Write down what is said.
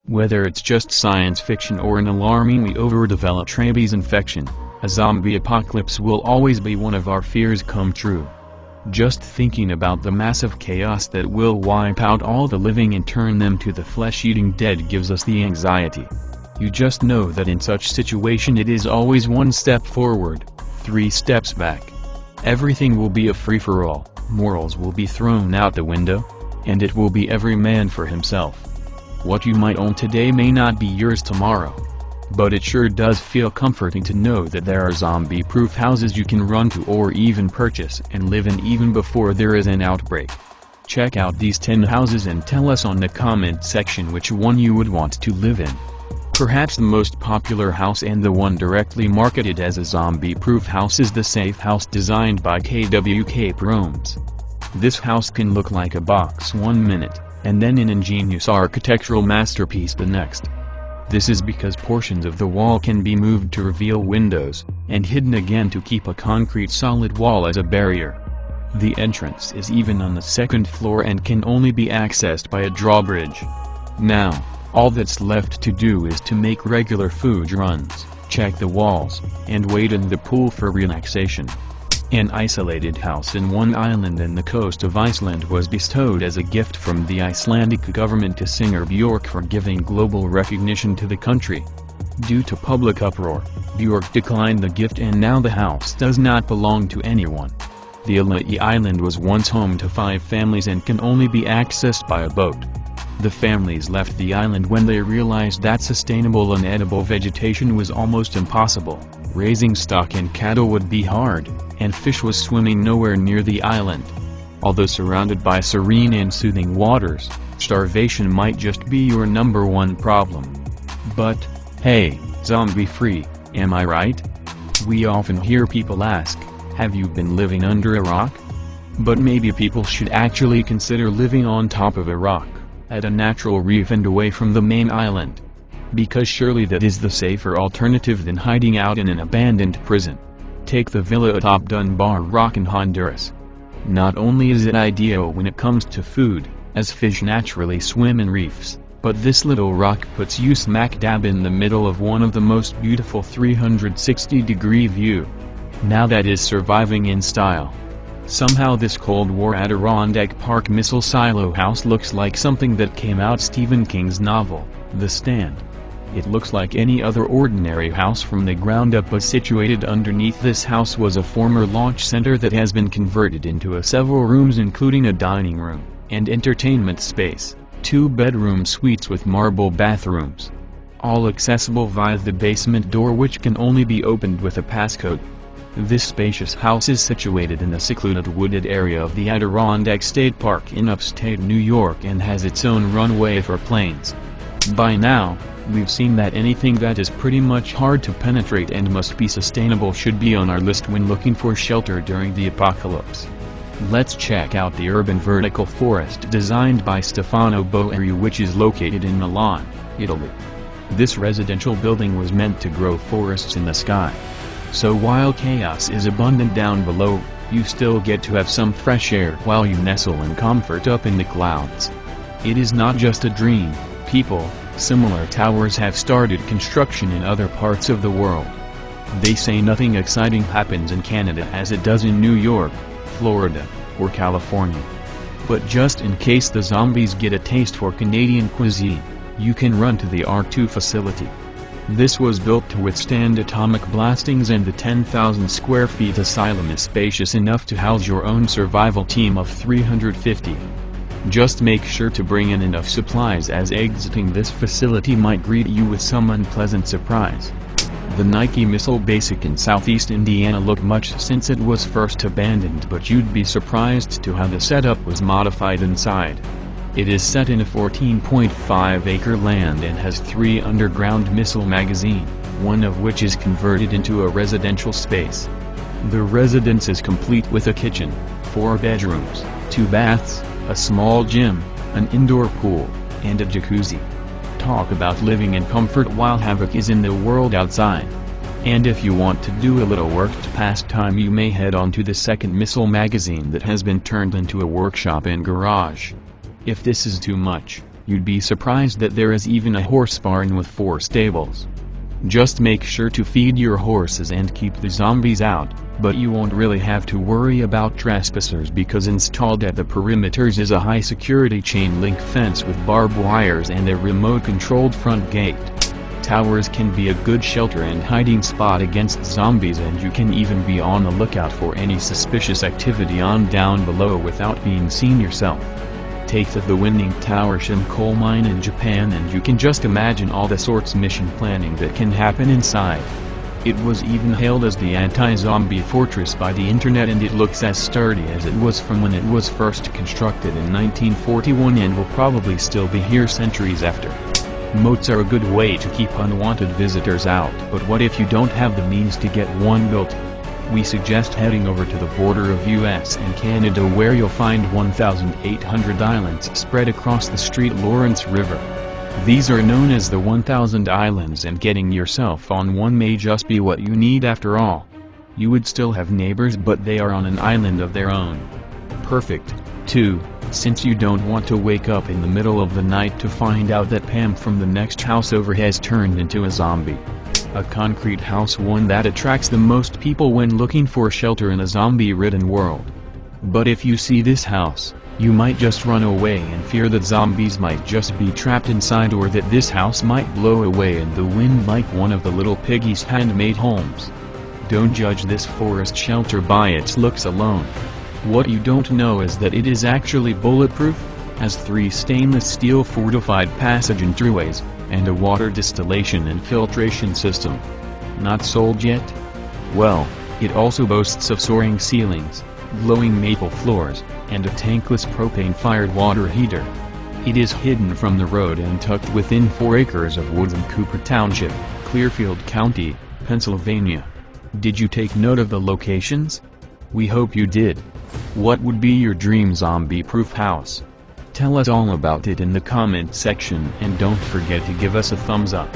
Whether it's just science fiction or an alarmingly overdeveloped rabies infection, a zombie apocalypse will always be one of our fears come true. Just thinking about the massive chaos that will wipe out all the living and turn them to the flesh-eating dead gives us the anxiety. You just know that in such situation it is always one step forward, 3 steps back. Everything will be a free-for-all, morals will be thrown out the window, and it will be every man for himself. What you might own today may not be yours tomorrow. But it sure does feel comforting to know that there are zombie-proof houses you can run to or even purchase and live in even before there is an outbreak. Check out these 10 houses and tell us on the comment section which one you would want to live in. Perhaps the most popular house and the one directly marketed as a zombie-proof house is the Safe House designed by KWK Promes. This house can look like a box one minute, and then an ingenious architectural masterpiece the next. This is because portions of the wall can be moved to reveal windows, and hidden again to keep a concrete solid wall as a barrier. The entrance is even on the 2nd floor and can only be accessed by a drawbridge. Now, all that's left to do is to make regular food runs, check the walls, and wade in the pool for relaxation. An isolated house in one island in the coast of Iceland was bestowed as a gift from the Icelandic government to singer Björk for giving global recognition to the country. Due to public uproar, Björk declined the gift and now the house does not belong to anyone. The island was once home to 5 families and can only be accessed by a boat. The families left the island when they realized that sustainable and edible vegetation was almost impossible, raising stock and cattle would be hard, and fish was swimming nowhere near the island. Although surrounded by serene and soothing waters, starvation might just be your #1 problem. But, hey, zombie-free, am I right? We often hear people ask, have you been living under a rock? But maybe people should actually consider living on top of a rock, at a natural reef and away from the main island. Because surely that is the safer alternative than hiding out in an abandoned prison. Take the villa atop Dunbar Rock in Honduras. Not only is it ideal when it comes to food, as fish naturally swim in reefs, but this little rock puts you smack dab in the middle of one of the most beautiful 360-degree view. Now that is surviving in style. Somehow this Cold War Adirondack Park missile silo house looks like something that came out Stephen King's novel, The Stand. It looks like any other ordinary house from the ground up, but situated underneath this house was a former launch center that has been converted into several rooms including a dining room, and entertainment space, 2 bedroom suites with marble bathrooms. All accessible via the basement door which can only be opened with a passcode. This spacious house is situated in the secluded wooded area of the Adirondack State Park in upstate New York and has its own runway for planes. By now, we've seen that anything that is pretty much hard to penetrate and must be sustainable should be on our list when looking for shelter during the apocalypse. Let's check out the urban vertical forest designed by Stefano Boeri, which is located in Milan, Italy. This residential building was meant to grow forests in the sky. So while chaos is abundant down below, you still get to have some fresh air while you nestle in comfort up in the clouds. It is not just a dream, people. Similar towers have started construction in other parts of the world. They say nothing exciting happens in Canada as it does in New York, Florida, or California. But just in case the zombies get a taste for Canadian cuisine, you can run to the R2 facility. This was built to withstand atomic blastings, and the 10,000 square feet asylum is spacious enough to house your own survival team of 350. Just make sure to bring in enough supplies, as exiting this facility might greet you with some unpleasant surprise. The Nike Missile Basic in southeast Indiana looked much since it was first abandoned, but you'd be surprised to how the setup was modified inside. It is set in a 14.5-acre land and has 3 underground missile magazines, one of which is converted into a residential space. The residence is complete with a kitchen, 4 bedrooms, 2 baths, a small gym, an indoor pool, and a jacuzzi. Talk about living in comfort while havoc is in the world outside. And if you want to do a little work to pass time, you may head on to the second missile magazine that has been turned into a workshop and garage. If this is too much, You'd be surprised that there is even a horse barn with 4 stables. Just make sure to feed your horses and keep the zombies out, but you won't really have to worry about trespassers because installed at the perimeters is a high-security chain-link fence with barbed wires and a remote-controlled front gate. Towers can be a good shelter and hiding spot against zombies, and you can even be on the lookout for any suspicious activity on down below without being seen yourself. Take the winning tower Shin coal mine in Japan and you can just imagine all the sorts mission planning that can happen inside. It was even hailed as the anti-zombie fortress by the internet, and it looks as sturdy as it was from when it was first constructed in 1941 and will probably still be here centuries after. Moats are a good way to keep unwanted visitors out, but what if you don't have the means to get one built? We suggest heading over to the border of US and Canada, where you'll find 1,800 islands spread across the St. Lawrence River. These are known as the 1,000 Islands, and getting yourself on one may just be what you need after all. You would still have neighbors, but they are on an island of their own. Perfect, too, since you don't want to wake up in the middle of the night to find out that Pam from the next house over has turned into a zombie. A concrete house, one that attracts the most people when looking for shelter in a zombie-ridden world. But if you see this house, you might just run away and fear that zombies might just be trapped inside, or that this house might blow away in the wind like one of the little piggies' handmade homes. Don't judge this forest shelter by its looks alone. What you don't know is that it is actually bulletproof, has 3 stainless steel fortified passage entryways, and a water distillation and filtration system. Not sold yet? Well, it also boasts of soaring ceilings, glowing maple floors, and a tankless propane-fired water heater. It is hidden from the road and tucked within 4 acres of woods in Cooper Township, Clearfield County, Pennsylvania. Did you take note of the locations? We hope you did. What would be your dream zombie-proof house? Tell us all about it in the comment section, and don't forget to give us a thumbs up.